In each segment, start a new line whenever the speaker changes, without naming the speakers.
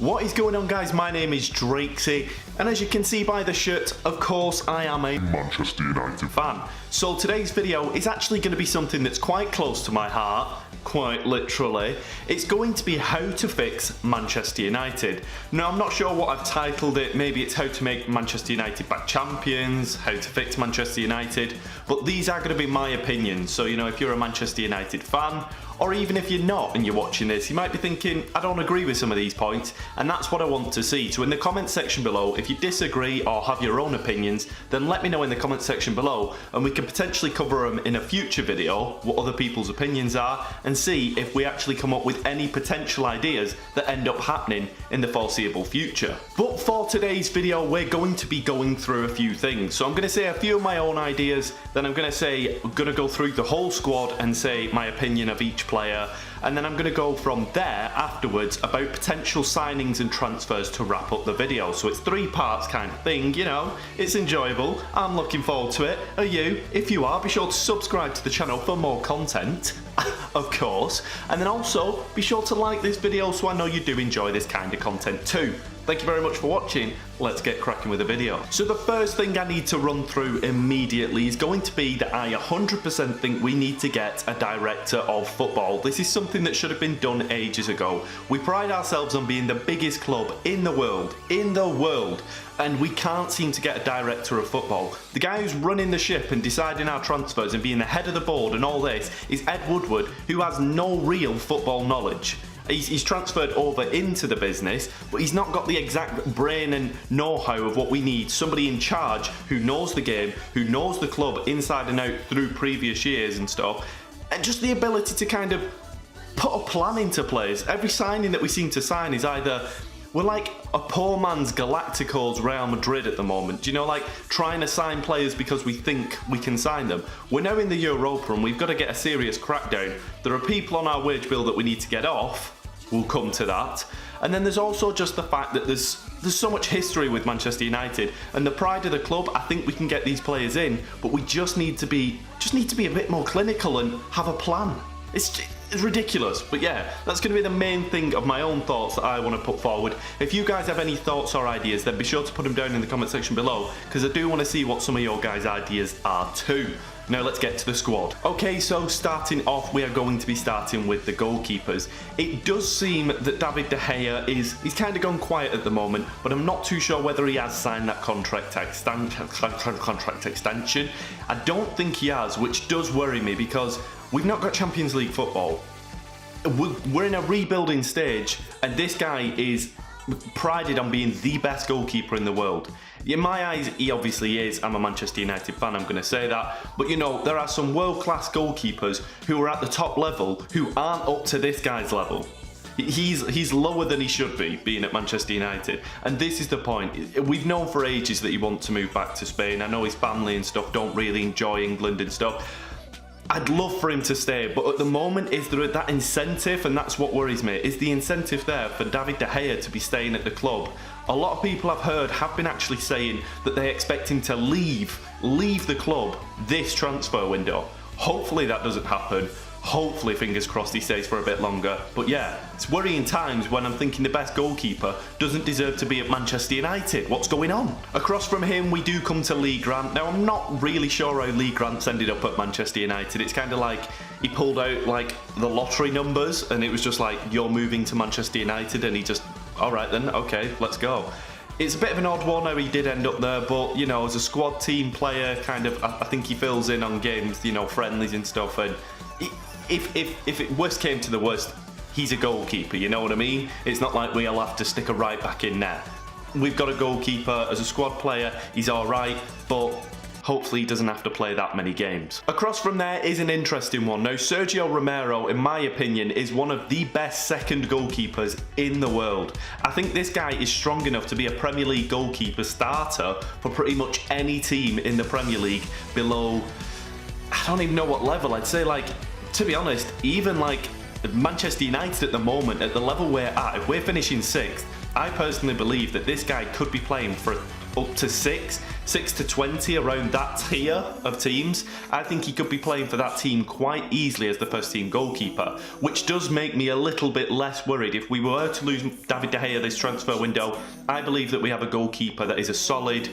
What is going on, guys? My name is Drakesy, and as you can see by the shirt, of course I am a
Manchester United
fan. So today's video is actually going to be something that's quite close to my heart, quite literally. It's going to be how to fix Manchester United. Now, I'm not sure what I've titled it. Maybe it's how to make Manchester United back champions, how to fix Manchester United, but these are going to be my opinions. So, you know, if you're a Manchester United fan, or even if you're not and you're watching this, you might be thinking, I don't agree with some of these points, and that's what I want to see. So in the comment section below, if you disagree or have your own opinions, then let me know in the comment section below, and we can potentially cover them in a future video, what other people's opinions are, and see if we actually come up with any potential ideas that end up happening in the foreseeable future. But for today's video, we're going to be going through a few things. So I'm going to say a few of my own ideas, then I'm going to go through the whole squad and say my opinion of each player, and then I'm going to go from there afterwards about potential signings and transfers to wrap up the video. So it's 3 parts kind of thing, you know, it's enjoyable, I'm looking forward to it. Are you? If you are, be sure to subscribe to the channel for more content, of course, and then also be sure to like this video so I know you do enjoy this kind of content too. Thank you very much for watching. Let's get cracking with the video. So the first thing I need to run through immediately is going to be that I 100% think we need to get a director of football. This is something that should have been done ages ago. We pride ourselves on being the biggest club in the world, and we can't seem to get a director of football. The guy who's running the ship and deciding our transfers and being the head of the board and all this is Ed Woodward, who has no real football knowledge. He's transferred over into the business, but he's not got the exact brain and know-how of what we need. Somebody in charge who knows the game, who knows the club inside and out through previous years and stuff, and just the ability to kind of put a plan into place. Every signing that we seem to sign is either, we're like a poor man's Galacticos Real Madrid at the moment. Do you know, like trying to sign players because we think we can sign them. We're now in the Europa and we've got to get a serious crackdown. There are people on our wage bill that we need to get off. We'll come to that. And then there's also just the fact that there's so much history with Manchester United and the pride of the club. I think we can get these players in, but we just need to be a bit more clinical and have a plan. It's ridiculous, but yeah, that's going to be the main thing of my own thoughts that I want to put forward. If you guys have any thoughts or ideas, then be sure to put them down in the comment section below, because I do want to see what some of your guys' ideas are too. Now let's get to the squad. Okay, so starting off, we are going to be starting with the goalkeepers. It does seem that David De Gea he's kind of gone quiet at the moment, but I'm not too sure whether he has signed that contract extension. I don't think he has, which does worry me because we've not got Champions League football. We're in a rebuilding stage, and this guy is prided on being the best goalkeeper in the world. In my eyes, he obviously is. I'm a Manchester United fan, I'm going to say that. But you know, there are some world-class goalkeepers who are at the top level who aren't up to this guy's level. He's lower than he should be, being at Manchester United. And this is the point. We've known for ages that he wants to move back to Spain. I know his family and stuff don't really enjoy England and stuff. I'd love for him to stay, but at the moment, is there that incentive? And that's what worries me. Is the incentive there for David De Gea to be staying at the club? A lot of people I've heard have been actually saying that they expect him to leave the club this transfer window. Hopefully that doesn't happen. Hopefully, fingers crossed, he stays for a bit longer. But yeah, it's worrying times when I'm thinking the best goalkeeper doesn't deserve to be at Manchester United. What's going on? Across from him, we do come to Lee Grant. Now, I'm not really sure how Lee Grant's ended up at Manchester United. It's kind of like he pulled out like the lottery numbers and it was just like, you're moving to Manchester United, and he just, all right then, okay, let's go. It's a bit of an odd one how he did end up there, but you know, as a squad team player, kind of, I think he fills in on games, you know, friendlies and stuff, and if it worst came to the worst, he's a goalkeeper, you know what I mean? It's not like we'll have to stick a right back in there. We've got a goalkeeper. As a squad player, he's alright, but hopefully he doesn't have to play that many games. Across from there is an interesting one. Now, Sergio Romero, in my opinion, is one of the best second goalkeepers in the world. I think this guy is strong enough to be a Premier League goalkeeper starter for pretty much any team in the Premier League below, I don't even know what level. I'd say, like, to be honest, even like Manchester United at the moment, at the level we're at, if we're finishing 6th, I personally believe that this guy could be playing for up to 6. 6 to 20, around that tier of teams, I think he could be playing for that team quite easily as the first team goalkeeper, which does make me a little bit less worried. If we were to lose David De Gea this transfer window, I believe that we have a goalkeeper that is a solid,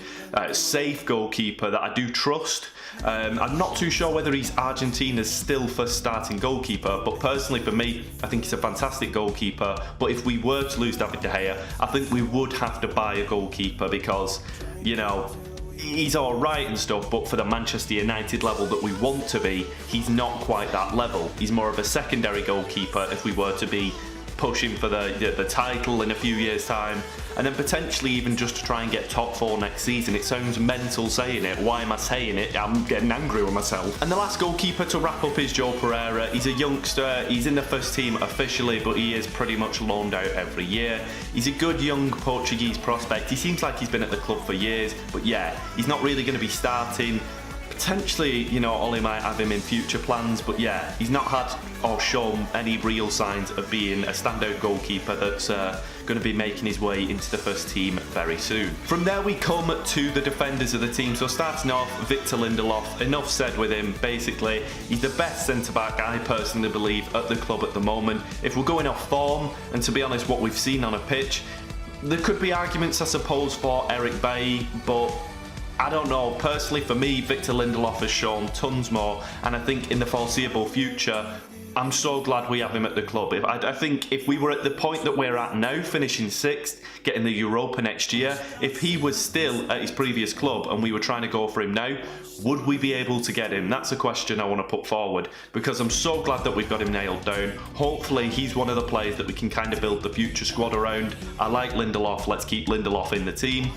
safe goalkeeper that I do trust. I'm not too sure whether he's Argentina's still first starting goalkeeper, but personally for me, I think he's a fantastic goalkeeper. But if we were to lose David De Gea, I think we would have to buy a goalkeeper because, you know, he's alright and stuff, but for the Manchester United level that we want to be, he's not quite that level. He's more of a secondary goalkeeper if we were to be pushing for the title in a few years' time, and then potentially even just to try and get top 4 next season. It sounds mental saying it. Why am I saying it? I'm getting angry with myself. And the last goalkeeper to wrap up is João Pereira. He's a youngster. He's in the first team officially, but he is pretty much loaned out every year. He's a good young Portuguese prospect. He seems like he's been at the club for years, but yeah, he's not really going to be starting. Potentially, you know, Ollie might have him in future plans, but yeah, he's not had or shown any real signs of being a standout goalkeeper that's going to be making his way into the first team very soon. From there we come to the defenders of the team. So starting off, Victor Lindelof. Enough said with him. Basically, he's the best centre-back, I personally believe, at the club at the moment. If we're going off form, and to be honest, what we've seen on a pitch, there could be arguments, I suppose, for Eric Bailly, but I don't know. Personally, for me, Victor Lindelof has shown tons more, and I think in the foreseeable future, I'm so glad we have him at the club. I think if we were at the point that we're at now, finishing 6th, getting the Europa next year, if he was still at his previous club and we were trying to go for him now, would we be able to get him? That's a question I want to put forward, because I'm so glad that we've got him nailed down. Hopefully he's one of the players that we can kind of build the future squad around. I like Lindelof. Let's keep Lindelof in the team.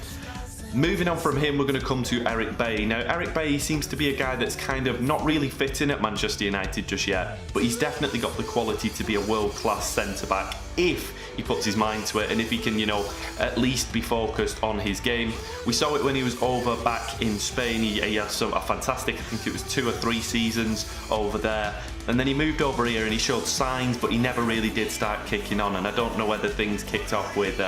Moving on from him, we're going to come to Eric Bailly. Now, Eric Bailly seems to be a guy that's kind of not really fitting at Manchester United just yet, but he's definitely got the quality to be a world-class centre-back if he puts his mind to it, and if he can, you know, at least be focused on his game. We saw it when he was over back in Spain. He had a fantastic, I think it was 2 or 3 seasons over there. And then he moved over here and he showed signs, but he never really did start kicking on. And I don't know whether things kicked off with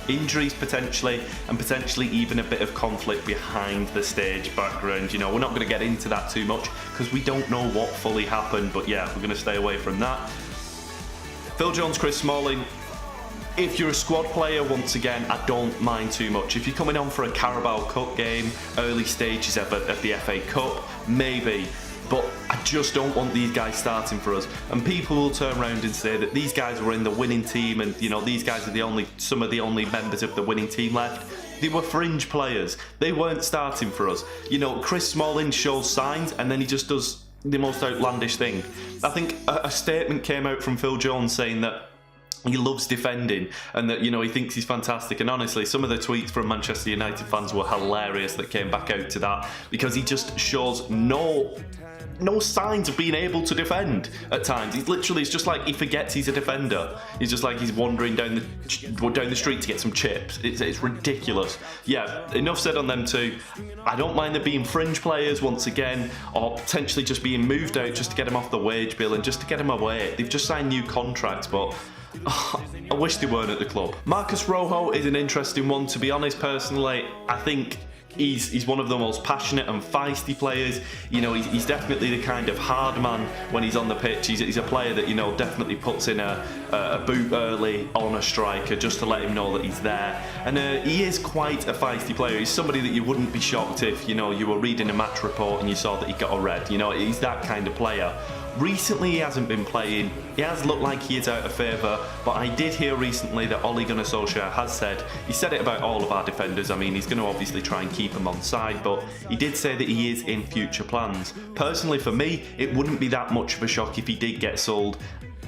injuries potentially, and potentially even a bit of conflict behind the stage background. You know, we're not going to get into that too much because we don't know what fully happened. But yeah, we're going to stay away from that. Phil Jones, Chris Smalling. If you're a squad player, once again, I don't mind too much. If you're coming on for a Carabao Cup game, early stages of the FA Cup, maybe. But I just don't want these guys starting for us. And people will turn around and say that these guys were in the winning team, and you know, these guys are some of the only members of the winning team left. They were fringe players. They weren't starting for us. You know, Chris Smalling shows signs and then he just does the most outlandish thing. I think a statement came out from Phil Jones saying that he loves defending and that, you know, he thinks he's fantastic. And honestly, some of the tweets from Manchester United fans were hilarious that came back out to that, because he just shows no signs of being able to defend at times. It's just like he forgets he's a defender. He's just like he's wandering down the street to get some chips. It's ridiculous. Yeah, enough said on them two. I don't mind them being fringe players once again, or potentially just being moved out just to get them off the wage bill and just to get them away. They've just signed new contracts, but I wish they weren't at the club. Marcos Rojo is an interesting one, to be honest. Personally, I think he's one of the most passionate and feisty players. You know, he's definitely the kind of hard man when he's on the pitch. He's a player that, you know, definitely puts in a boot early on a striker just to let him know that he's there. And he is quite a feisty player. He's somebody that you wouldn't be shocked if, you know, you were reading a match report and you saw that he got a red. You know, he's that kind of player. Recently he hasn't been playing. He has looked like he is out of favour, but I did hear recently that Ole Gunnar Solskjaer has said, he said it about all of our defenders. I mean, he's going to obviously try and keep them on side, but he did say that he is in future plans. Personally, for me, it wouldn't be that much of a shock if he did get sold.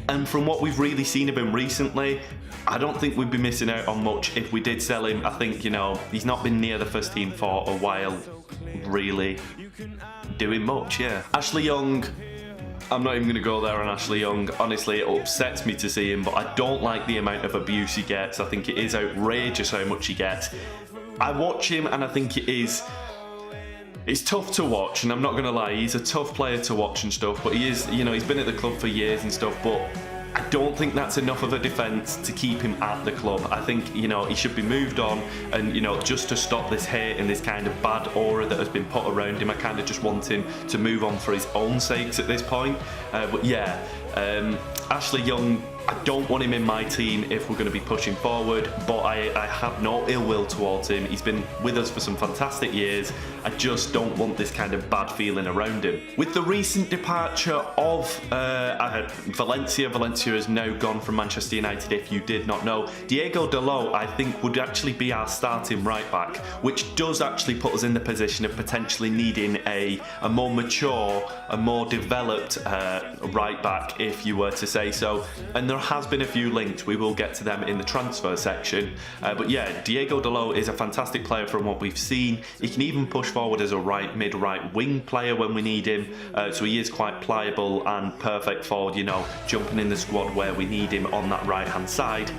And from what we've really seen of him recently, I don't think we'd be missing out on much if we did sell him. I think, you know, he's not been near the first team for a while, really doing much, yeah. Ashley Young, I'm not even going to go there on Ashley Young. Honestly, it upsets me to see him, but I don't like the amount of abuse he gets. I think it is outrageous how much he gets. I watch him and I think it's tough to watch, and I'm not going to lie, he's a tough player to watch and stuff, but he is, you know, he's been at the club for years and stuff, but I don't think that's enough of a defence to keep him at the club. I think, you know, he should be moved on, and, you know, just to stop this hate and this kind of bad aura that has been put around him, I kind of just want him to move on for his own sakes at this point. But yeah, Ashley Young, I don't want him in my team if we're going to be pushing forward, but I have no ill will towards him. He's been with us for some fantastic years. I just don't want this kind of bad feeling around him. With the recent departure of Valencia has now gone from Manchester United, if you did not know. Diego Dalot, I think, would actually be our starting right back, which does actually put us in the position of potentially needing a more mature, a more developed right back, if you were to say so. And there has been a few linked. We will get to them in the transfer section. But yeah, Diego Dalot is a fantastic player from what we've seen. He can even push forward as a mid-right wing player when we need him. So he is quite pliable and perfect for, you know, jumping in the squad where we need him on that right-hand side.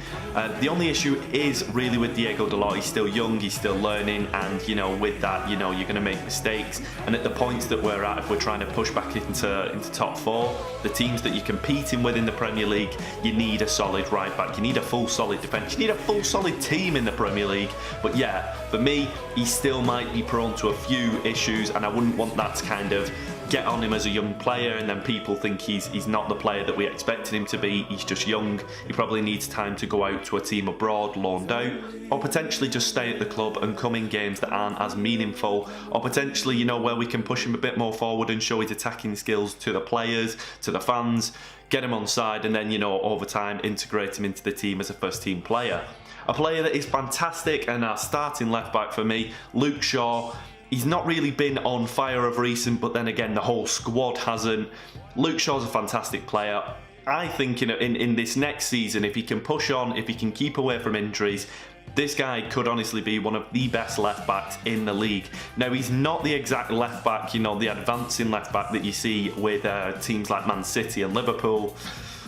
The only issue is really with Diego Dalot. He's still young, he's still learning, and, you know, with that, you know, you're going to make mistakes. And at the points that we're at, if we're trying to push back into top four, the teams that you're competing with in the Premier League, you need a solid right back, you need a full solid defence, you need a full solid team in the Premier League. But yeah, for me, he still might be prone to a few issues, and I wouldn't want that to kind of get on him as a young player and then people think he's not the player that we expected him to be. He's just young. He probably needs time to go out to a team abroad, loaned out, or potentially just stay at the club and come in games that aren't as meaningful, or potentially, you know, where we can push him a bit more forward and show his attacking skills to the players, to the fans, get him on side, and then, you know, over time integrate him into the team as a first team player. A player that is fantastic and our starting left back for me, Luke Shaw. He's not really been on fire of recent, but then again, the whole squad hasn't. Luke Shaw's a fantastic player. I think, you know, in this next season, if he can push on, if he can keep away from injuries, this guy could honestly be one of the best left backs in the league. Now, he's not the exact left back, you know, the advancing left back that you see with teams like Man City and Liverpool.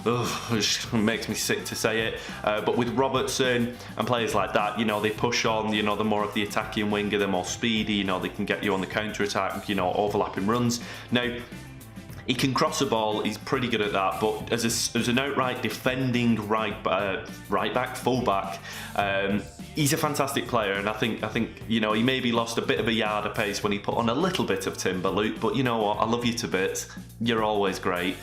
Ugh, it just makes me sick to say it. But with Robertson and players like that, you know, they push on, you know, they're more of the attacking winger, they're more speedy, you know, they can get you on the counter-attack, you know, overlapping runs. Now, he can cross a ball, he's pretty good at that, but as an outright defending right back, full back, he's a fantastic player, and I think you know, he maybe lost a bit of a yard of pace when he put on a little bit of timber, Luke, but you know what, I love you to bits, you're always great.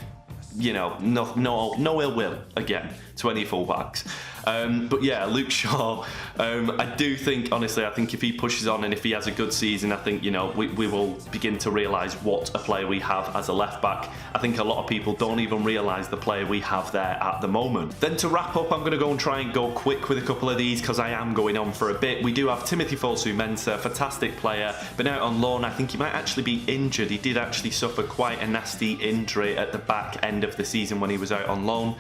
You know, no ill will, again, to any fullbacks. But yeah, Luke Shaw, I do think, honestly, I think if he pushes on and if he has a good season, I think, you know, we will begin to realise what a player we have as a left back. I think a lot of people don't even realise the player we have there at the moment. Then to wrap up, I'm going to go and try and go quick with a couple of these because I am going on for a bit. We do have Timothy Fosu-Mensah, fantastic player, been out on loan. I think he might actually be injured. He did actually suffer quite a nasty injury at the back end of the season when he was out on loan.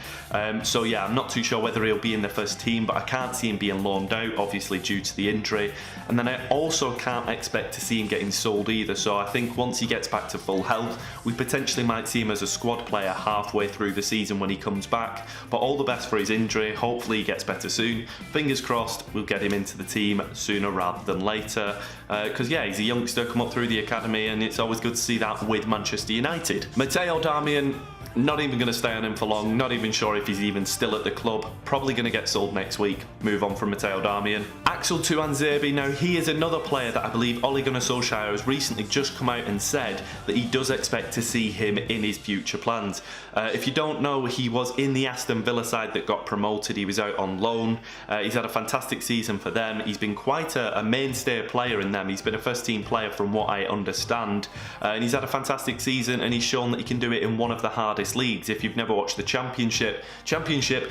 So yeah, I'm not too sure whether he'll be in the first team, but I can't see him being loaned out, obviously due to the injury. And then I also can't expect to see him getting sold either. So I think once he gets back to full health, we potentially might see him as a squad player halfway through the season when he comes back. But all the best for his injury. Hopefully he gets better soon. Fingers crossed we'll get him into the team sooner rather than later. Because yeah, he's a youngster, come up through the academy, and it's always good to see that with Manchester United. Matteo Darmian, not even going to stay on him for long, not even sure if he's even still at the club, probably going to get sold next week, move on from Matteo Darmian. Axel Tuanzebe, now he is another player that I believe Ole Gunnar Solskjaer has recently just come out and said that he does expect to see him in his future plans. If you don't know, he was in the Aston Villa side that got promoted, he was out on loan, he's had a fantastic season for them, he's been quite a mainstay player in them, he's been a first team player from what I understand, and he's had a fantastic season, and he's shown that he can do it in one of the hardest leagues. If you've never watched the Championship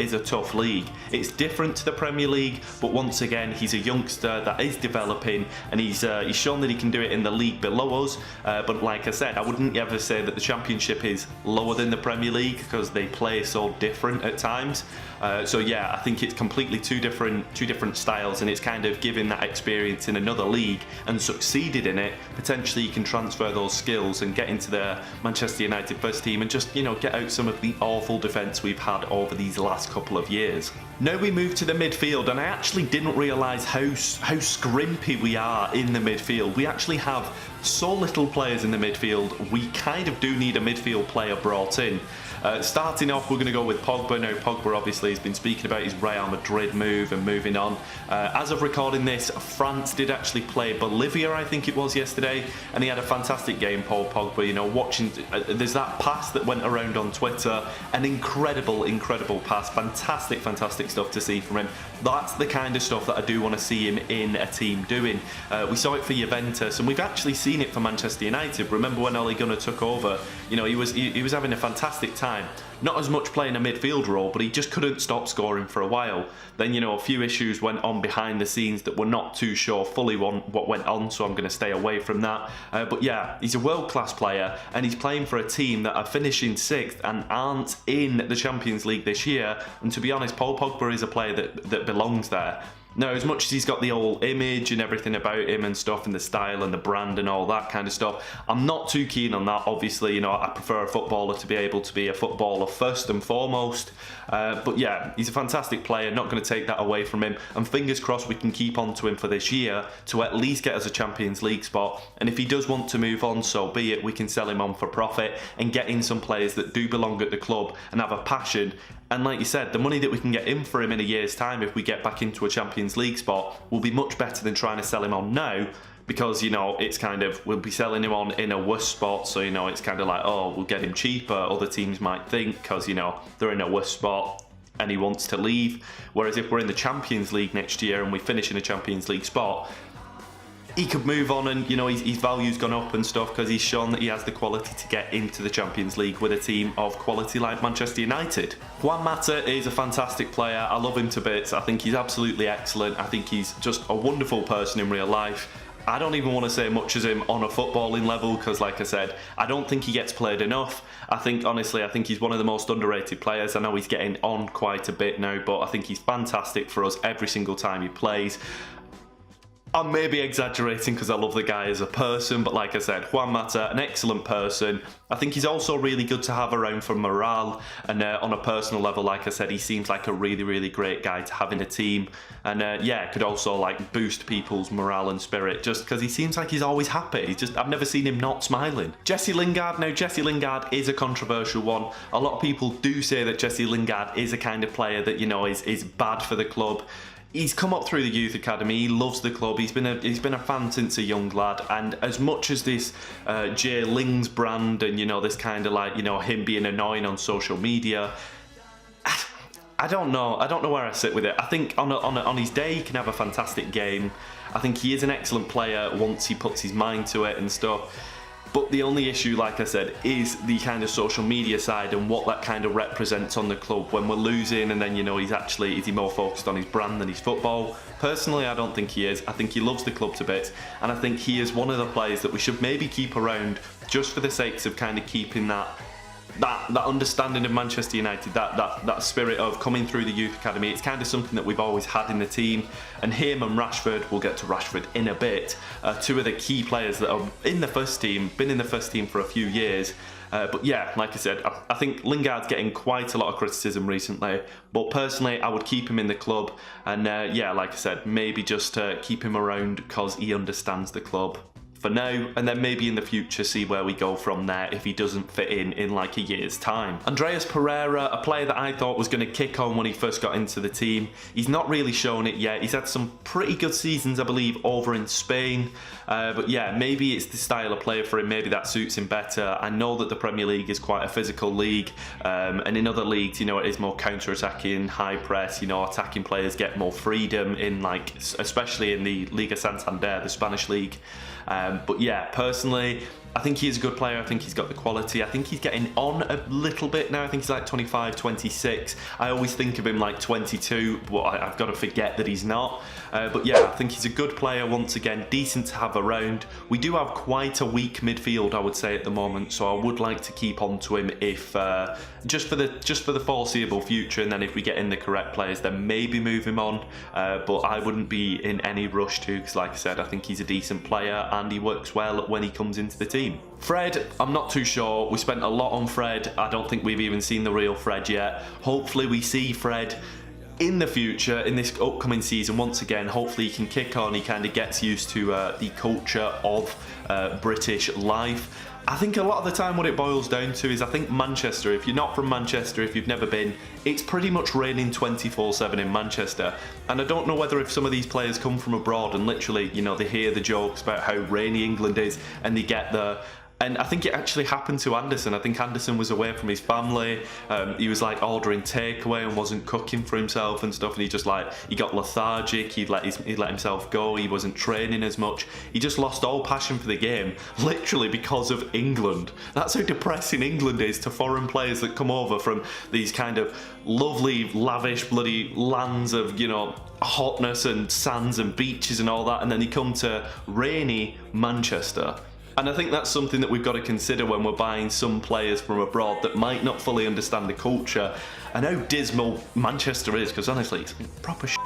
is a tough league. It's different to the Premier League, but once again, he's a youngster that is developing, and he's shown that he can do it in the league below us. But like I said, I wouldn't ever say that the Championship is lower than the Premier League because they play so different at times. So yeah, I think it's completely two different styles, and it's kind of giving that experience in another league and succeeded in it. Potentially you can transfer those skills and get into the Manchester United first team and just, you know, get out some of the awful defence we've had over these last couple of years. Now we move to the midfield, and I actually didn't realise how scrimpy we are in the midfield. We actually have so little players in the midfield, we kind of do need a midfield player brought in. Starting off, we're going to go with Pogba. Now, Pogba obviously has been speaking about his Real Madrid move and moving on. As of recording this, France did actually play Bolivia, I think it was, yesterday, and he had a fantastic game, Paul Pogba. You know, watching, there's that pass that went around on Twitter, an incredible pass, fantastic stuff to see from him. That's the kind of stuff that I do want to see him in a team doing. We saw it for Juventus, and we've actually seen it for Manchester United. Remember when Ole Gunnar took over? You know, he was having a fantastic time. Not as much playing a midfield role, but he just couldn't stop scoring for a while. Then, you know, a few issues went on behind the scenes that we're not too sure fully what went on, so I'm going to stay away from that. But yeah, he's a world-class player, and he's playing for a team that are finishing 6th and aren't in the Champions League this year. And to be honest, Paul Pogba is a player that belongs there. Now, as much as he's got the old image and everything about him and stuff, and the style and the brand and all that kind of stuff, I'm not too keen on that. Obviously, you know, I prefer a footballer to be able to be a footballer first and foremost. But yeah, he's a fantastic player, not going to take that away from him. And fingers crossed we can keep on to him for this year to at least get us a Champions League spot. And if he does want to move on, so be it. We can sell him on for profit and get in some players that do belong at the club and have a passion. And like you said, the money that we can get in for him in a year's time, if we get back into a Champions League spot, will be much better than trying to sell him on now. Because, you know, it's kind of, we'll be selling him on in a worse spot, so, you know, it's kind of like, oh, we'll get him cheaper, other teams might think, because, you know, they're in a worse spot and he wants to leave. Whereas if we're in the Champions League next year and we finish in a Champions League spot, he could move on, and, you know, his value's gone up and stuff because he's shown that he has the quality to get into the Champions League with a team of quality like Manchester United. Juan Mata is a fantastic player. I love him to bits. I think he's absolutely excellent. I think he's just a wonderful person in real life. I don't even want to say much as him on a footballing level because, like I said, I don't think he gets played enough. I think, honestly, I think he's one of the most underrated players. I know he's getting on quite a bit now, but I think he's fantastic for us every single time he plays. I'm maybe exaggerating because I love the guy as a person, but like I said, Juan Mata, an excellent person. I think he's also really good to have around for morale, and on a personal level, like I said, he seems like a really great guy to have in a team. And yeah, could also like boost people's morale and spirit just because he seems like he's always happy. I've never seen him not smiling. Jesse Lingard. Now, Jesse Lingard is a controversial one. A lot of people do say that Jesse Lingard is a kind of player that, you know, is bad for the club. He's come up through the youth academy. He loves the club. He's been a fan since a young lad. And as much as this Jay Lings brand and, you know, this kind of like, you know, him being annoying on social media, I don't know. I don't know where I sit with it. I think on his day he can have a fantastic game. I think he is an excellent player once he puts his mind to it and stuff. But the only issue, like I said, is the kind of social media side and what that kind of represents on the club when we're losing, and then, you know, is he more focused on his brand than his football? Personally, I don't think he is. I think he loves the club to bits, and I think he is one of the players that we should maybe keep around just for the sakes of kind of keeping that understanding of Manchester United, that spirit of coming through the youth academy. It's kind of something that we've always had in the team, and him and Rashford, we'll get to Rashford in a bit, two of the key players that are in the first team, been in the first team for a few years. But yeah, like I said, I think Lingard's getting quite a lot of criticism recently, but personally I would keep him in the club, and yeah, like I said, maybe just keep him around because he understands the club for now, and then maybe in the future see where we go from there if he doesn't fit in like a year's time. Andreas Pereira, a player that I thought was going to kick on when he first got into the team. He's not really shown it yet. He's had some pretty good seasons, I believe, over in Spain, but yeah, maybe it's the style of player for him. Maybe that suits him better. I know that the Premier League is quite a physical league, and in other leagues, you know, it is more counter-attacking, high press, you know, attacking players get more freedom in, like, especially in the Liga Santander, the Spanish league. But yeah, personally, I think he is a good player. I think he's got the quality. I think he's getting on a little bit now. I think he's like 25, 26. I always think of him like 22, but I've got to forget that he's not. But yeah, I think he's a good player once again, decent to have around. We do have quite a weak midfield, I would say, at the moment, so I would like to keep on to him if just for the foreseeable future, and then if we get in the correct players, then maybe move him on. But I wouldn't be in any rush to, because like I said, I think he's a decent player and he works well when he comes into the team. Fred, I'm not too sure. We spent a lot on Fred. I don't think we've even seen the real Fred yet. Hopefully we see Fred in the future, in this upcoming season, once again, hopefully he can kick on, he kind of gets used to the culture of British life. I think a lot of the time what it boils down to is I think Manchester, if you're not from Manchester, if you've never been, it's pretty much raining 24/7 in Manchester. And I don't know whether if some of these players come from abroad and literally, you know, they hear the jokes about how rainy England is and they get there. And I think it actually happened to Anderson. I think Anderson was away from his family. He was like ordering takeaway and wasn't cooking for himself and stuff. And he got lethargic. He let himself go. He wasn't training as much. He just lost all passion for the game, literally because of England. That's how depressing England is to foreign players that come over from these kind of lovely, lavish, bloody lands of, you know, hotness and sands and beaches and all that. And then they come to rainy Manchester. And I think that's something that we've got to consider when we're buying some players from abroad that might not fully understand the culture and how dismal Manchester is, because honestly, it's proper shit.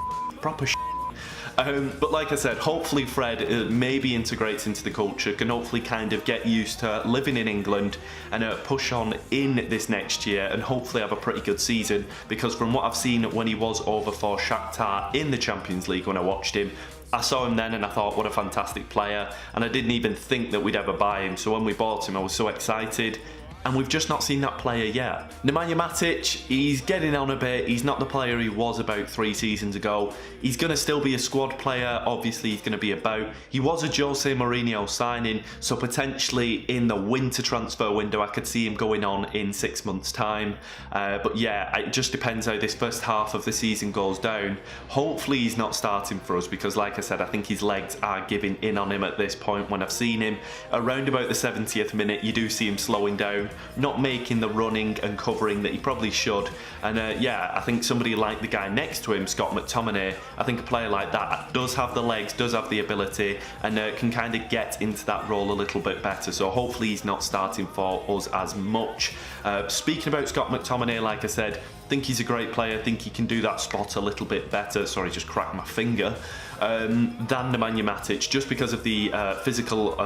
But like I said, hopefully Fred maybe integrates into the culture, can hopefully kind of get used to living in England and push on in this next year and hopefully have a pretty good season, because from what I've seen when he was over for Shakhtar in the Champions League when I watched him, I saw him then and I thought, what a fantastic player, and I didn't even think that we'd ever buy him. So when we bought him, I was so excited. And we've just not seen that player yet. Nemanja Matic, he's getting on a bit. He's not the player he was about 3 seasons ago. He's going to still be a squad player. Obviously, he's going to be about. He was a Jose Mourinho signing, so potentially in the winter transfer window, I could see him going on in 6 months' time. But yeah, it just depends how this first half of the season goes down. Hopefully, he's not starting for us because, like I said, I think his legs are giving in on him at this point. When I've seen him around about the 70th minute, you do see him slowing down, not making the running and covering that he probably should. And yeah, I think somebody like the guy next to him, Scott McTominay, I think a player like that does have the legs, does have the ability, and can kind of get into that role a little bit better. So hopefully he's not starting for us as much. Speaking about Scott McTominay, like I said, I think he's a great player. I think he can do that spot a little bit better. Sorry, just cracked my finger. Than Nemanja Matic, just because of the physical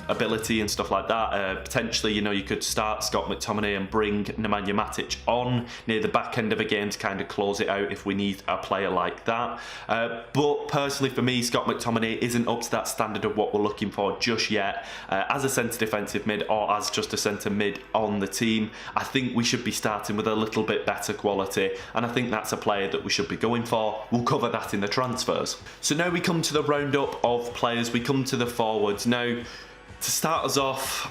ability and stuff like that. Potentially, you know, you could start Scott McTominay and bring Nemanja Matic on near the back end of a game to kind of close it out if we need a player like that. But personally for me, Scott McTominay isn't up to that standard of what we're looking for just yet. As a centre defensive mid or as just a centre mid on the team, I think we should be starting with a little bit better quality, and I think that's a player that we should be going for. We'll cover that in the transfers. So now we come to the roundup of players. We come to the forwards. Now, to start us off,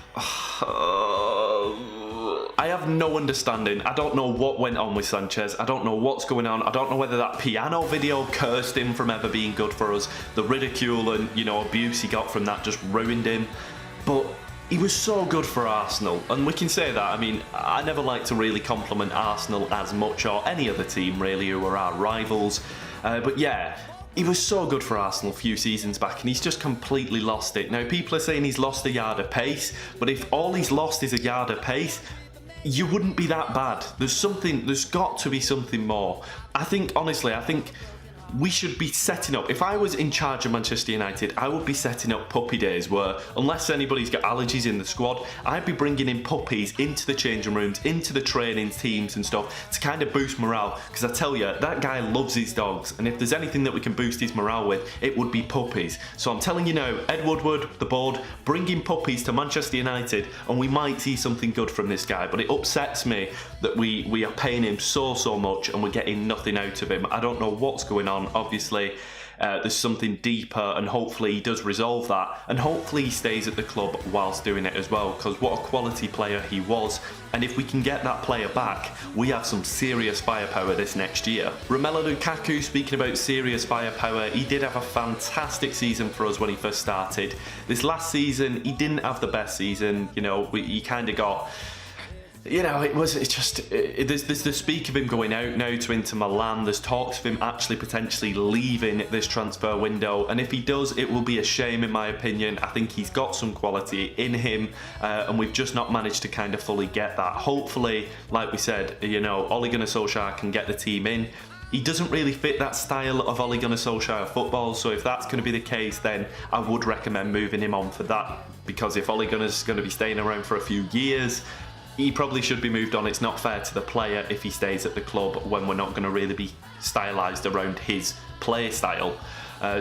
I have no understanding. I don't know what went on with Sanchez. I don't know what's going on. I don't know whether that piano video cursed him from ever being good for us. The ridicule and, you know, abuse he got from that just ruined him. But he was so good for Arsenal, and we can say that. I mean, I never like to really compliment Arsenal as much, or any other team really who are our rivals. But yeah, he was so good for Arsenal a few seasons back, and he's just completely lost it. Now, people are saying he's lost a yard of pace, but if all he's lost is a yard of pace, you wouldn't be that bad. There's got to be something more. I think, honestly, we should be setting up. If I was in charge of Manchester United, I would be setting up puppy days where, unless anybody's got allergies in the squad, I'd be bringing in puppies into the changing rooms, into the training teams and stuff to kind of boost morale. Because I tell you, that guy loves his dogs, and if there's anything that we can boost his morale with, it would be puppies. So I'm telling you now, Ed Woodward, the board, bring in puppies to Manchester United, and we might see something good from this guy. But it upsets me that we are paying him so much and we're getting nothing out of him. I don't know what's going on. Obviously, there's something deeper, and hopefully he does resolve that, and hopefully he stays at the club whilst doing it as well, because what a quality player he was. And if we can get that player back, we have some serious firepower this next year. Romelu Lukaku, speaking about serious firepower, he did have a fantastic season for us when he first started. This last season, he didn't have the best season. You know, he kind of got, you know, there's the speak of him going out now to Inter Milan. There's talks of him actually potentially leaving this transfer window, and if he does, it will be a shame in my opinion. I think he's got some quality in him, and we've just not managed to kind of fully get that. Hopefully, like we said, you know, Ole Gunnar Solskjaer can get the team in. He doesn't really fit that style of Ole Gunnar Solskjaer football, so if that's going to be the case, then I would recommend moving him on for that, because if Ole Gunnar's going to be staying around for a few years, he probably should be moved on. It's not fair to the player if he stays at the club when we're not going to really be stylised around his play style.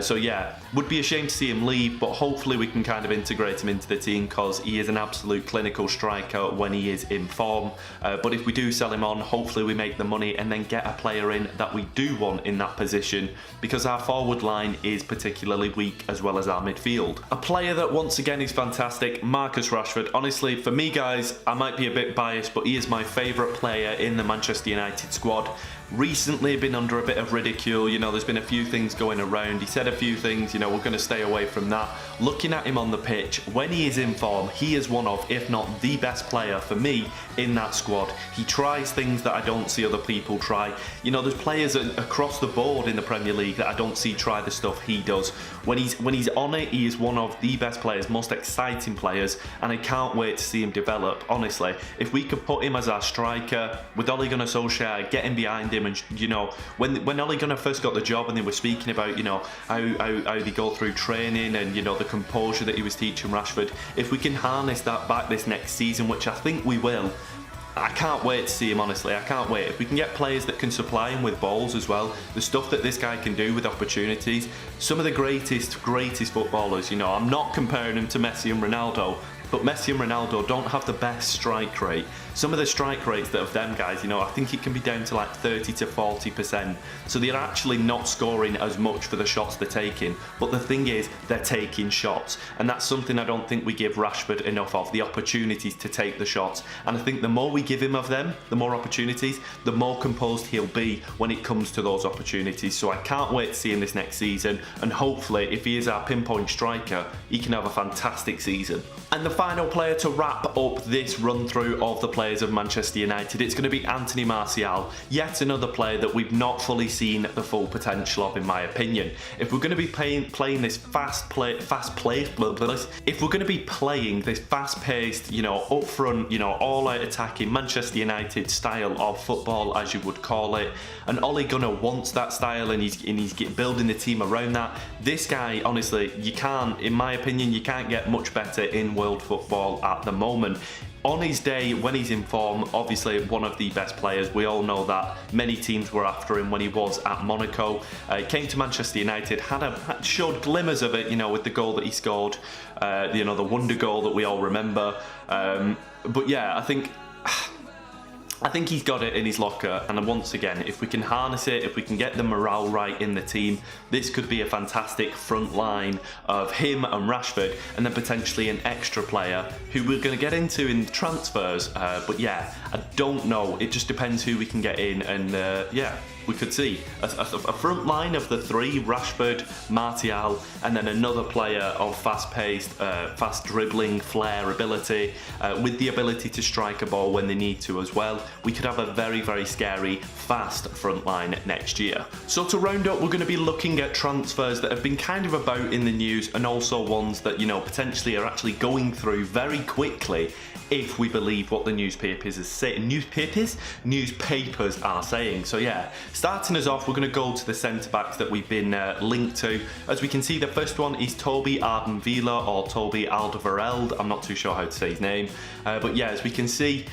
So yeah, would be a shame to see him leave, but hopefully we can kind of integrate him into the team because he is an absolute clinical striker when he is in form. But if we do sell him on, hopefully we make the money and then get a player in that we do want in that position, because our forward line is particularly weak as well as our midfield. A player that once again is fantastic, Marcus Rashford. Honestly, for me guys, I might be a bit biased, but he is my favourite player in the Manchester United squad. Recently been under a bit of ridicule, you know, there's been a few things going around. He said a few things, you know, we're going to stay away from that. Looking at him on the pitch, when he is in form, he is one of, if not the best player for me in that squad. He tries things that I don't see other people try. You know, there's players across the board in the Premier League that I don't see try the stuff he does. When he's on it, he is one of the best players, most exciting players, and I can't wait to see him develop, honestly. If we could put him as our striker, with Ole Gunnar Solskjaer getting behind him, and you know, when Ole Gunnar first got the job and they were speaking about, you know, how they go through training and, you know, the composure that he was teaching Rashford, if we can harness that back this next season, which I think we will, I can't wait to see him, honestly. I can't wait. If we can get players that can supply him with balls as well, the stuff that this guy can do with opportunities, some of the greatest footballers, you know, I'm not comparing him to Messi and Ronaldo, but Messi and Ronaldo don't have the best strike rate. Some of the strike rates that of them guys, you know, I think it can be down to like 30 to 40%. So they're actually not scoring as much for the shots they're taking. But the thing is, they're taking shots. And that's something I don't think we give Rashford enough of, the opportunities to take the shots. And I think the more we give him of them, the more opportunities, the more composed he'll be when it comes to those opportunities. So I can't wait to see him this next season. And hopefully, if he is our pinpoint striker, he can have a fantastic season. And the final player to wrap up this run through of the players of Manchester United, it's going to be Anthony Martial, yet another player that we've not fully seen the full potential of, in my opinion. If we're going to be playing this if we're going to be playing this fast-paced, you know, up front, you know, all-out attacking Manchester United style of football, as you would call it, and Ole Gunnar wants that style, and he's building the team around that. This guy, honestly, you can't, in my opinion, you can't get much better in world football at the moment. On his day, when he's in form, obviously one of the best players. We all know that. Many teams were after him when he was at Monaco. He came to Manchester United, showed glimmers of it, you know, with the goal that he scored, you know, the wonder goal that we all remember. But yeah, I think he's got it in his locker, and once again, if we can harness it, if we can get the morale right in the team, this could be a fantastic front line of him and Rashford, and then potentially an extra player who we're going to get into in transfers. But yeah, I don't know. It just depends who we can get in, and yeah, we could see a front line of the three, Rashford, Martial, and then another player of fast-paced, fast dribbling, flair ability, with the ability to strike a ball when they need to as well. We could have a very, very scary, fast front line next year. So to round up, we're going to be looking at transfers that have been kind of about in the news, and also ones that, you know, potentially are actually going through very quickly, if we believe what the newspapers are saying. So yeah, starting us off, we're going to go to the centre-backs that we've been linked to. As we can see, the first one is Toby Alderweireld, or Toby Alderweireld. I'm not too sure how to say his name. But yeah, as we can see,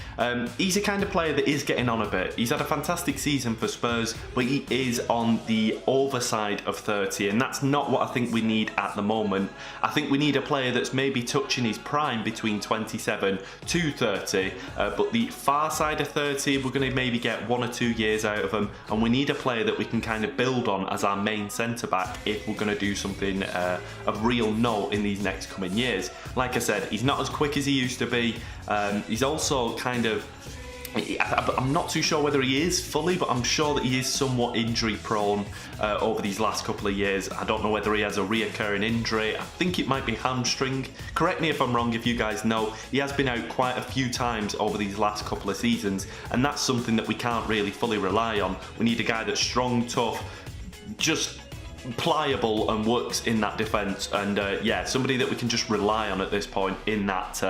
he's a kind of player that is getting on a bit. He's had a fantastic season for Spurs, but he is on the overside of 30, and that's not what I think we need at the moment. I think we need a player that's maybe touching his prime between 27 to 30, but the far side of 30, we're going to maybe get 1 or 2 years out of him, and we need a player that we can kind of build on as our main centre-back if we're going to do something of real note in these next coming years. Like I said, he's not as quick as he used to be. He's also kind of, I'm not too sure whether he is fully, but I'm sure that he is somewhat injury prone over these last couple of years. I don't know whether he has a reoccurring injury. I think it might be hamstring. Correct me if I'm wrong, if you guys know. He has been out quite a few times over these last couple of seasons, and that's something that we can't really fully rely on. We need a guy that's strong, tough, just pliable, and works in that defence, and yeah, somebody that we can just rely on at this point in that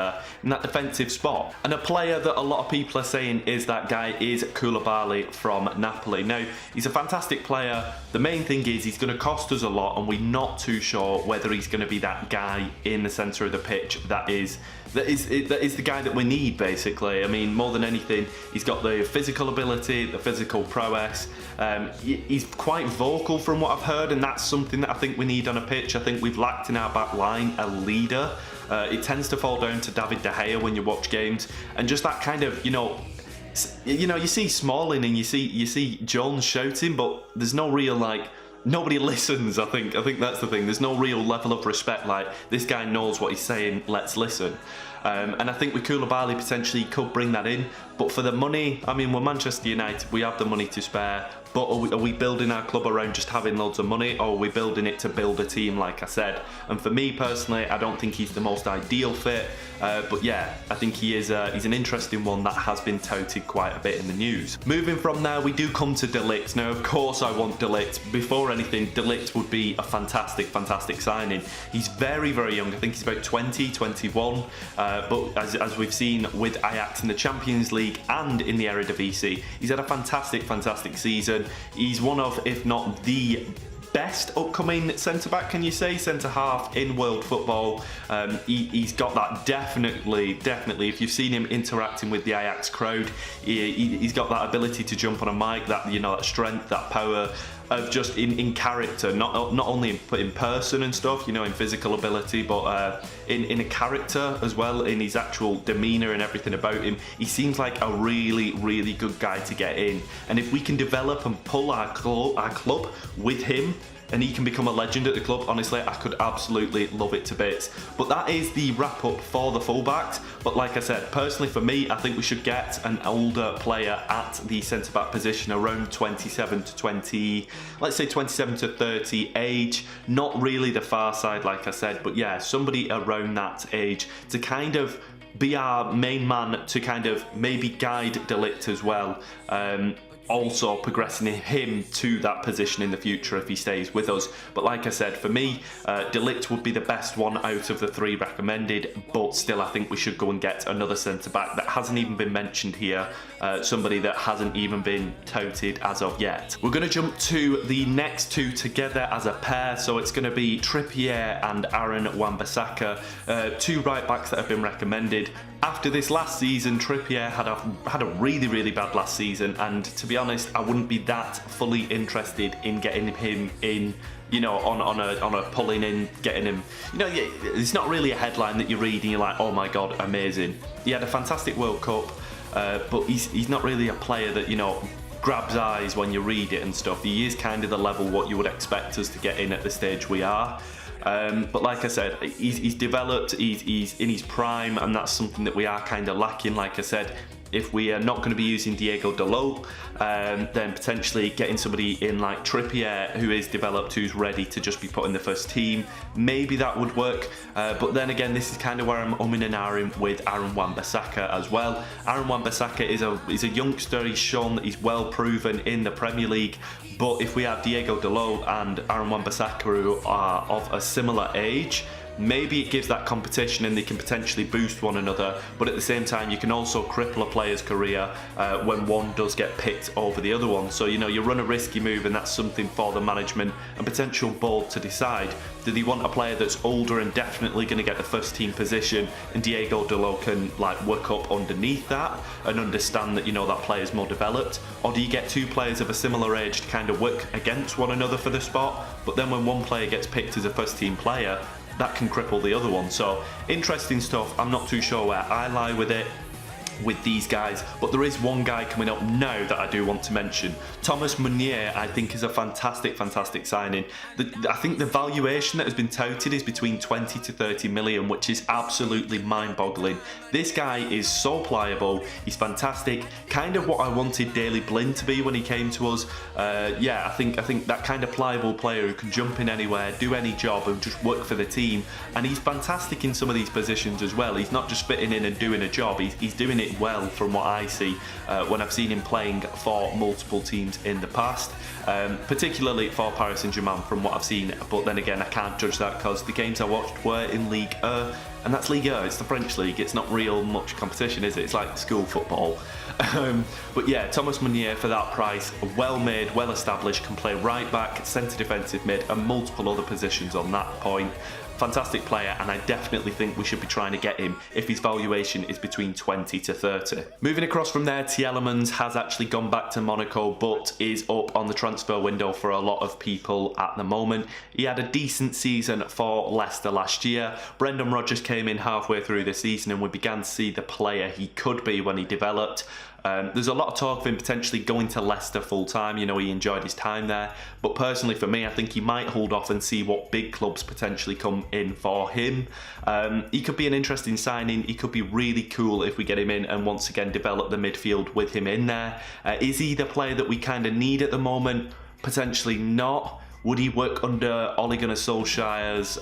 defensive spot. And a player that a lot of people are saying is that guy is Koulibaly from Napoli. Now, he's a fantastic player. The main thing is he's going to cost us a lot, and we're not too sure whether he's going to be that guy in the centre of the pitch that is that is the guy that we need, basically. I mean, more than anything, he's got the physical ability, the physical prowess. He's quite vocal from what I've heard, and that's something that I think we need on a pitch. I think we've lacked in our back line a leader. It tends to fall down to David De Gea when you watch games, and just that kind of, you see Smalling and you see Jones shouting, but there's no real nobody listens. I think that's the thing. There's no real level of respect. Like, this guy knows what he's saying. Let's listen. And I think with Koulibaly potentially could bring that in. But for the money, I mean, we're Manchester United. We have the money to spare. But are we building our club around just having loads of money, or are we building it to build a team, like I said? And for me personally, I don't think he's the most ideal fit. But yeah, I think he's an interesting one that has been touted quite a bit in the news. Moving from there, we do come to De Ligt. Now, of course, I want De Ligt. Before anything, De Ligt would be a fantastic signing. He's very, very young. I think he's about 20, 21. But as we've seen with Ajax in the Champions League and in the Eredivisie, he's had a fantastic season. He's one of, if not the best upcoming centre-back, can you say, centre-half in world football. He's got that definitely, if you've seen him interacting with the Ajax crowd, he's got that ability to jump on a mic, that that strength, that power, of just in character, not only in person and stuff, in physical ability, but in a character as well, in his actual demeanour and everything about him. He seems like a really good guy to get in, and if we can develop and pull our club with him, and he can become a legend at the club, honestly, I could absolutely love it to bits. But that is the wrap up for the fullbacks. But like I said, personally for me, I think we should get an older player at the centre-back position, around 27 to 20, let's say 27 to 30 age. Not really the far side, like I said, but yeah, somebody around that age to kind of be our main man, to kind of maybe guide De Ligt as well. Also progressing him to that position in the future if he stays with us. But like I said, for me, De Ligt would be the best one out of the three recommended, but still I think we should go and get another centre-back that hasn't even been mentioned here, somebody that hasn't even been touted as of yet. We're going to jump to the next two together as a pair, so it's going to be Trippier and Aaron Wan-Bissaka, two right-backs that have been recommended. After this last season, Trippier had a really bad last season, and to be honest, I wouldn't be that fully interested in getting him in, on a pulling in, getting him. It's not really a headline that you read and you're like, oh my god, amazing. He had a fantastic World Cup, but he's not really a player that grabs eyes when you read it and stuff. He is kind of the level what you would expect us to get in at the stage we are. But like I said, he's developed, he's in his prime, and that's something that we are kind of lacking. Like I said, if we are not going to be using Diego Dalot, then potentially getting somebody in like Trippier, who is developed, who's ready to just be put in the first team, maybe that would work. But then again, this is kind of where I'm umming and ahhing with Aaron Wan-Bissaka as well. Aaron Wan-Bissaka is a youngster. He's shown that he's well proven in the Premier League. But if we have Diego Dalot and Aaron Wan-Bissaka, who are of a similar age, maybe it gives that competition and they can potentially boost one another, but at the same time you can also cripple a player's career when one does get picked over the other one. So you run a risky move, and that's something for the management and potential board to decide. Do they want a player that's older and definitely going to get the first team position, and Diego Dalot can work up underneath that and understand that that player's more developed? Or do you get two players of a similar age to kind of work against one another for the spot, but then when one player gets picked as a first team player, that can cripple the other one? So interesting stuff. I'm not too sure where I lie with it, with these guys, but there is one guy coming up now that I do want to mention. Thomas Meunier, I think, is a fantastic signing. I think the valuation that has been touted is between 20 to 30 million, which is absolutely mind-boggling. This guy is so pliable, he's fantastic, kind of what I wanted Daley Blind to be when he came to us. I think that kind of pliable player who can jump in anywhere, do any job, and just work for the team. And he's fantastic in some of these positions as well. He's not just fitting in and doing a job, he's doing it well from what I see when I've seen him playing for multiple teams in the past, particularly for Paris Saint-Germain from what I've seen. But then again, I can't judge that because the games I watched were in Ligue 1, and that's Liga. It's the French league. It's not real much competition, is it? It's like school football. But yeah, Thomas Meunier for that price, well made, well established, can play right back, centre defensive mid, and multiple other positions on that point. Fantastic player, and I definitely think we should be trying to get him if his valuation is between 20 to 30. Moving across from there, Tielemans has actually gone back to Monaco, but is up on the transfer window for a lot of people at the moment. He had a decent season for Leicester last year. Brendan Rodgers came in halfway through the season, and we began to see the player he could be when he developed. There's a lot of talk of him potentially going to Leicester full time. You know, he enjoyed his time there. But personally for me, I think he might hold off and see what big clubs potentially come in for him. He could be an interesting signing. He could be really cool if we get him in and once again develop the midfield with him in there. Is he the player that we kind of need at the moment? Potentially not. Would he work under Ole Gunnar Solskjaer's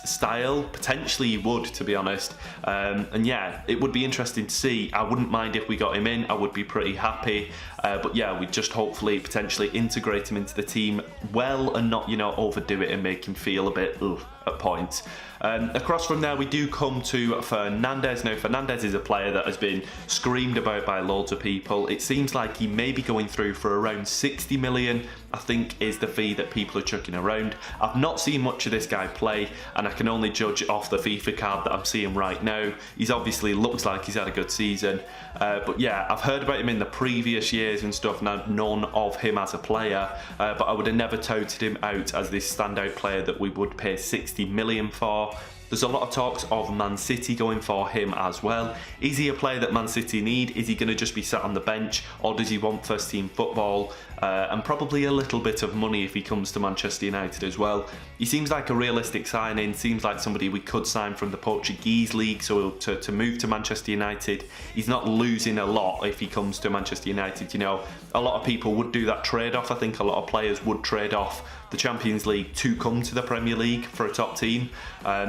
style? Potentially he would, to be honest. And yeah, it would be interesting to see. I wouldn't mind if we got him in. I would be pretty happy. But yeah, we'd just hopefully potentially integrate him into the team well and not, you know, overdo it and make him feel a bit at points. Across from there, we do come to Fernandes. Now, Fernandes is a player that has been screamed about by loads of people. It seems like he may be going through for around 60 million, I think is the fee that people are chucking around. I've not seen much of this guy play, and I can only judge off the FIFA card that I'm seeing right now. He's obviously looks like he's had a good season. But yeah, I've heard about him in the previous years and stuff, and I've known of him as a player, but I would have never touted him out as this standout player that we would pay 60 million for. There's a lot of talks of Man City going for him as well. Is he a player that Man City need? Is he going to just be sat on the bench, or does he want first team football? And probably a little bit of money if he comes to Manchester United as well. He seems like a realistic signing, seems like somebody we could sign from the Portuguese league, so to move to Manchester United, he's not losing a lot if he comes to Manchester United. You know, a lot of people would do that trade-off. I think a lot of players would trade off the Champions League to come to the Premier League for a top team.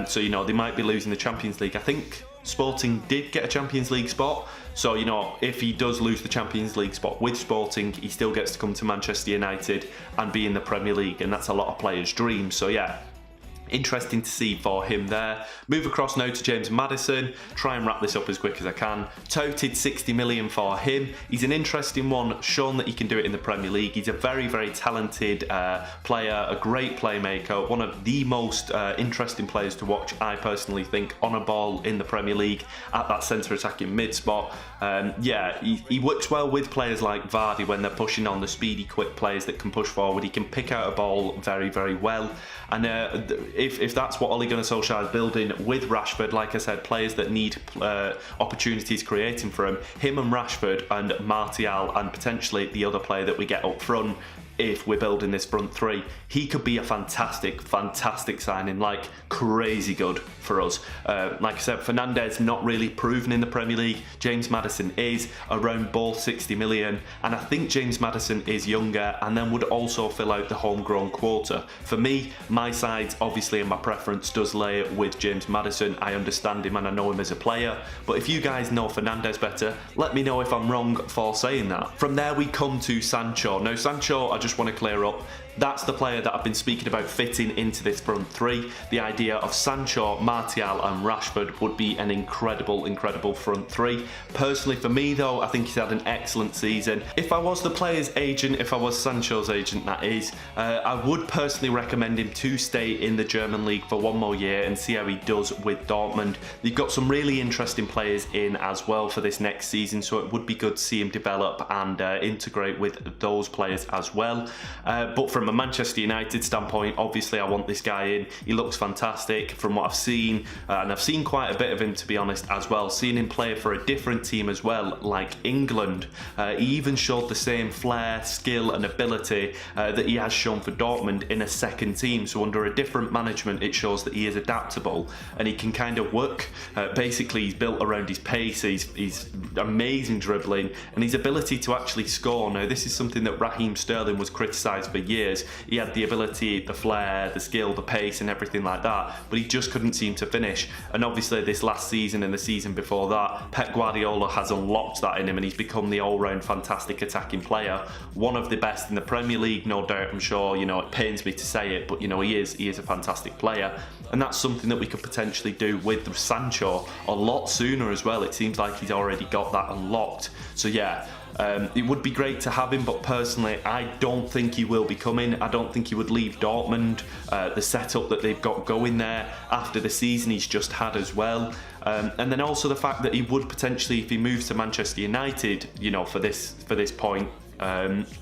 So, you know, they might be losing the Champions League. I think Sporting did get a Champions League spot. So, you know, if he does lose the Champions League spot with Sporting, he still gets to come to Manchester United and be in the Premier League. And that's a lot of players' dreams. So, yeah, interesting to see for him there. Move across now to James Maddison. Try and wrap this up as quick as I can. Touted 60 million for him. He's an interesting one, shown that he can do it in the Premier League. He's a very, very talented player, a great playmaker, one of the most interesting players to watch, I personally think, on a ball in the Premier League at that centre attacking mid spot. Yeah, he works well with players like Vardy when they're pushing on the speedy, quick players that can push forward. He can pick out a ball very, very well. And if that's what Ole Gunnar Solskjaer is building with Rashford, like I said, players that need opportunities creating for him and Rashford and Martial and potentially the other player that we get up front, if we're building this front three, he could be a fantastic, fantastic signing, like crazy good for us. Like I said, Fernandes not really proven in the Premier League. James Maddison is around both 60 million, and I think James Maddison is younger and then would also fill out the homegrown quota. For me, my side, obviously, and my preference does lay with James Maddison. I understand him and I know him as a player, but if you guys know Fernandes better, let me know if I'm wrong for saying that. From there, we come to Sancho. Now, Sancho, I just want to clear up, that's the player that I've been speaking about fitting into this front three. The idea of Sancho, Martial and Rashford would be an incredible, incredible front three. Personally for me though, I think he's had an excellent season. If I was the player's agent, if I was Sancho's agent that is, I would personally recommend him to stay in the German league for one more year and see how he does with Dortmund. They've got some really interesting players in as well for this next season, so it would be good to see him develop and integrate with those players as well. But from a Manchester United standpoint, obviously I want this guy in. He looks fantastic from what I've seen, and I've seen quite a bit of him, to be honest, as well. Seeing him play for a different team as well, like England. He even showed the same flair, skill and ability that he has shown for Dortmund in a second team. So under a different management, it shows that he is adaptable and he can kind of work. Basically, he's built around his pace, he's amazing dribbling, and his ability to actually score. Now, this is something that Raheem Sterling was criticised for years, players. He had the ability, the flair, the skill, the pace and everything like that, but he just couldn't seem to finish. And obviously this last season and the season before that, Pep Guardiola has unlocked that in him and he's become the all-round fantastic attacking player. One of the best in the Premier League, no doubt, I'm sure. You know, it pains me to say it, but you know, he is a fantastic player. And that's something that we could potentially do with Sancho a lot sooner as well. It seems like he's already got that unlocked. So yeah, it would be great to have him, but personally I don't think he will be coming. I don't think he would leave Dortmund. The setup that they've got going there after the season he's just had as well. And then also the fact that he would potentially, if he moves to Manchester United, you know, for this point,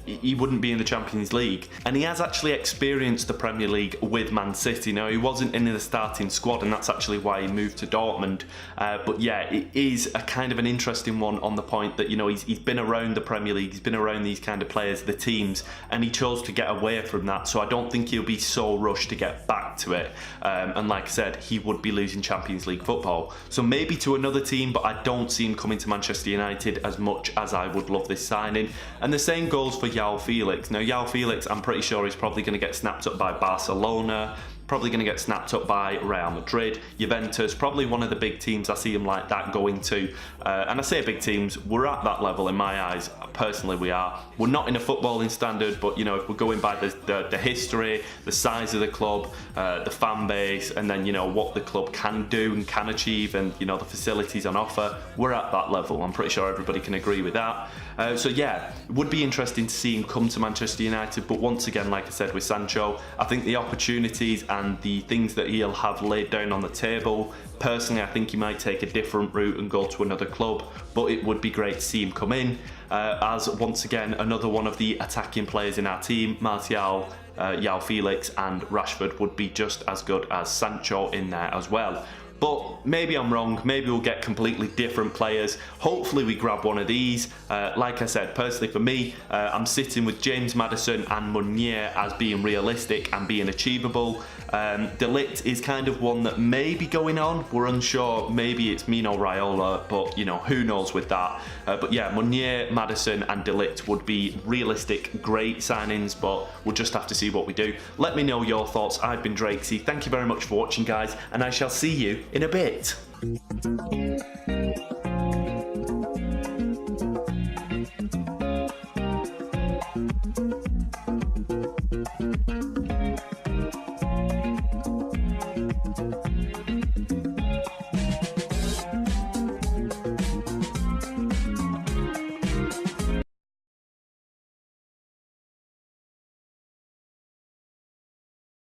he wouldn't be in the Champions League, and he has actually experienced the Premier League with Man City. Now, he wasn't in the starting squad, and that's actually why he moved to Dortmund. But yeah, it is a kind of an interesting one on the point that, you know, he's been around the Premier League, he's been around these kind of players, the teams, and he chose to get away from that. So I don't think he'll be so rushed to get back to it. And like I said, he would be losing Champions League football. So maybe to another team, but I don't see him coming to Manchester United as much as I would love this signing. And the same goes for João Felix. Now, João Felix, I'm pretty sure he's probably going to get snapped up by Barcelona, probably going to get snapped up by Real Madrid, Juventus, probably one of the big teams. I see him like that going to. And I say big teams, we're at that level in my eyes. Personally, we are. We're not in a footballing standard, but you know, if we're going by the history, the size of the club, the fan base, and then, you know, what the club can do and can achieve, and you know, the facilities on offer, we're at that level. I'm pretty sure everybody can agree with that. So yeah, it would be interesting to see him come to Manchester United, but once again, like I said with Sancho, I think the opportunities and the things that he'll have laid down on the table, personally I think he might take a different route and go to another club, but it would be great to see him come in as, once again, another one of the attacking players in our team. Martial, João Felix and Rashford would be just as good as Sancho in there as well. But maybe I'm wrong, maybe we'll get completely different players. Hopefully we grab one of these. Like I said, personally for me, I'm sitting with James Maddison and Meunier as being realistic and being achievable. De Ligt is kind of one that may be going on. We're unsure, maybe it's Mino Raiola, but you know, who knows with that. But yeah, Meunier, Maddison and De Ligt would be realistic, great signings, but we'll just have to see what we do. Let me know your thoughts. I've been Drakesy. Thank you very much for watching, guys, and I shall see you in a bit.